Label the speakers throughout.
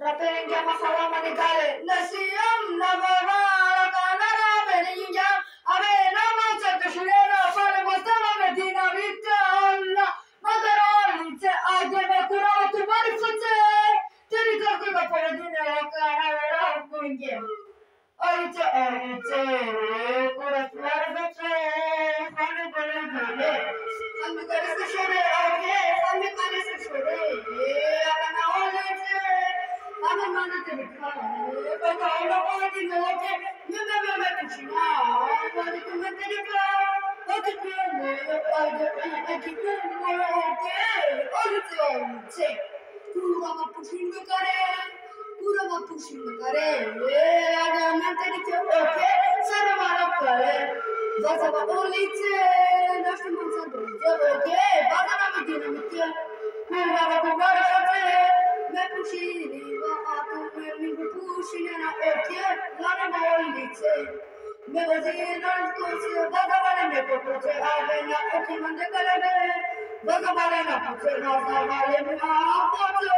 Speaker 1: Raperinga masala manigale nasiyam nabara kanara beringa avena mazat shirena fare mastana medina vita alla magaroli te ageme kuratu marifate teri karko da paradina kana vera kunge oite kurat marifate hanu bole bole hanu kariste shore age hanu kariste shore agana olite I'm not going to cry, but I don't want to know it. You never let me know. I want to let me go. What did you do? I did more okay. All the time. Pura pushing the car. Pura pushing the car. I don't want to get okay. Sarabara car. That's about only 10. That's the most of the okay. But I'm not going to me pushiriva atume mi pushina oke lana molite me vazina kose bagavale me pote avena oke mande kalebe bagavale na pote na zavale me apote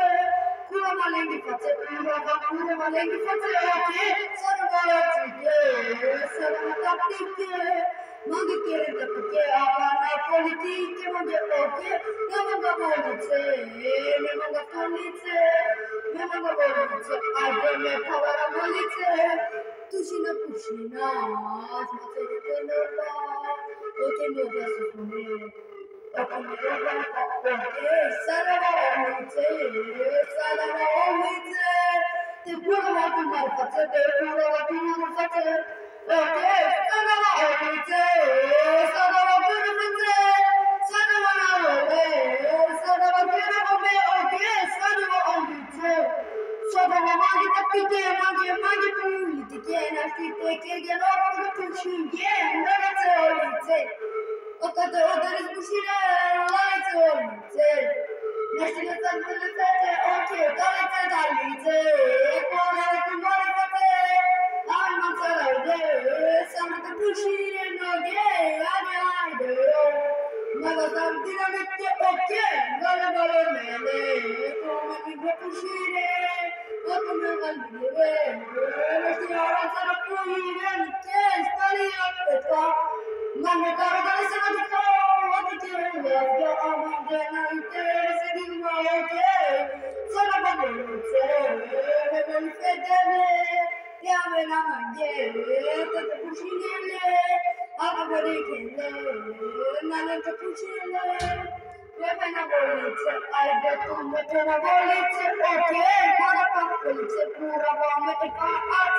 Speaker 1: kura malengi pote kura malengi pote oke sarvala tike sarvala tike Mandi kere tapke avana politike mande oke namanga molite namanga polite namanga molite ademe pavara molite tushina asmate tenova oke noga sukune oke noga oke salava molite te pura matu marfate te pura matu marfate oke salava molite salava pura mate salava na ole salava pura mate oke salava molite salava magi tapite magi politike na stite ke gelo pura pushinge na te olite okate odaris pushire laite olite Nestle tanzile fete oke dalite dalite ekora kumare fete alma tarayde samate pushire noge ade magazam dinamitte oke gale gale mele come mi pushire come galire nestle avanzare puire nitte stari aspetta Mano caro dove sono di fuoco, ti io amante non te se di nuovo sono bagonze, le vuoi fedele, ti ame la mangiere, te cucinelle, a favoricelle, non te cucinelle, le fai una bolizia, hai detto me per una bolizia, ok, ma la fa bolizia pura, come ti fa